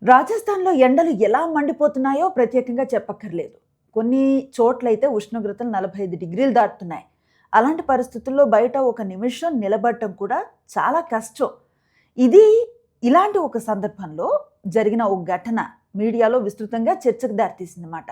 రాజస్థాన్‌లో ఎండలు ఎలా మండిపోతున్నాయో ప్రత్యేకంగా చెప్పక్కర్లేదు. కొన్ని చోట్లయితే ఉష్ణోగ్రతలు 45 డిగ్రీలు దాటుతున్నాయి. అలాంటి పరిస్థితుల్లో బయట ఒక నిమిషం నిలబడటం కూడా చాలా కష్టం. ఇది ఇలాంటి ఒక సందర్భంలో జరిగిన ఒక ఘటన మీడియాలో విస్తృతంగా చర్చకు దారితీసిందన్నమాట.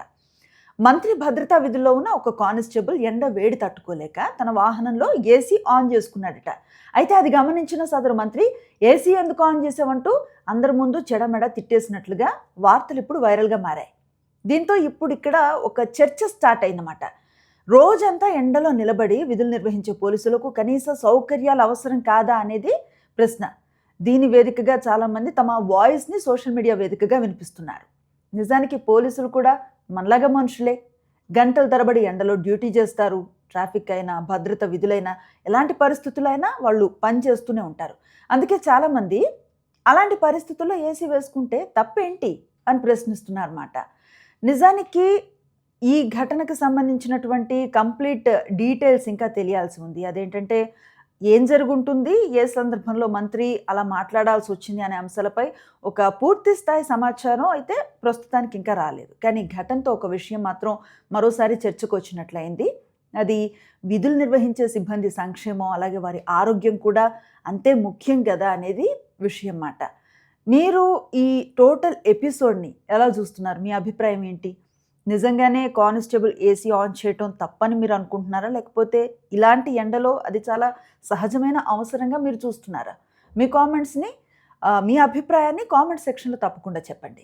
మంత్రి భద్రతా విధుల్లో ఉన్న ఒక కానిస్టేబుల్ ఎండ వేడి తట్టుకోలేక తన వాహనంలో ఏసీ ఆన్ చేసుకున్నాడట. అయితే అది గమనించిన సదరు మంత్రి ఏసీ ఎందుకు ఆన్ చేసావంటూ అందరి ముందు చెడమెడ తిట్టేసినట్లుగా వార్తలు ఇప్పుడు వైరల్గా మారాయి. దీంతో ఇప్పుడు ఇక్కడ ఒక చర్చ స్టార్ట్ అయిందన్నమాట. రోజంతా ఎండలో నిలబడి విధులు నిర్వహించే పోలీసులకు కనీస సౌకర్యాలు అవసరం కాదా అనేది ప్రశ్న. దీని వేదికగా చాలామంది తమ వాయిస్ని సోషల్ మీడియా వేదికగా వినిపిస్తున్నారు. నిజానికి పోలీసులు కూడా మనలాగా మనుషులే. గంటల తరబడి ఎండలో డ్యూటీ చేస్తారు. ట్రాఫిక్ అయినా, భద్రత విధులైనా, ఎలాంటి పరిస్థితులైనా వాళ్ళు పని చేస్తూనే ఉంటారు. అందుకే చాలామంది అలాంటి పరిస్థితుల్లో ఏసీ వేసుకుంటే తప్పేంటి అని ప్రశ్నిస్తున్నారన్నమాట. నిజానికి ఈ ఘటనకు సంబంధించినటువంటి కంప్లీట్ డీటెయిల్స్ ఇంకా తెలియాల్సి ఉంది. అదేంటంటే ఏం జరుగుంటుంది, ఏ సందర్భంలో మంత్రి అలా మాట్లాడాల్సి వచ్చింది అనే అంశాలపై ఒక పూర్తి స్థాయి సమాచారం అయితే ప్రస్తుతానికి ఇంకా రాలేదు. కానీ ఘటనతో ఒక విషయం మాత్రం మరోసారి చర్చకు వచ్చినట్లయింది. అది విధులు నిర్వహించే సిబ్బంది సంక్షేమం, అలాగే వారి ఆరోగ్యం కూడా అంతే ముఖ్యం కదా అనేది విషయం మాట. మీరు ఈ టోటల్ ఎపిసోడ్ని ఎలా చూస్తున్నారు? మీ అభిప్రాయం ఏంటి? నిజంగానే కానిస్టేబుల్ ఏసీ ఆన్ చేయటం తప్పని మీరు అనుకుంటున్నారా? లేకపోతే ఇలాంటి ఎండలో అది చాలా సహజమైన అవసరంగా మీరు చూస్తున్నారా? మీ కామెంట్స్ని మీ అభిప్రాయాన్ని కామెంట్ సెక్షన్లో తప్పకుండా చెప్పండి.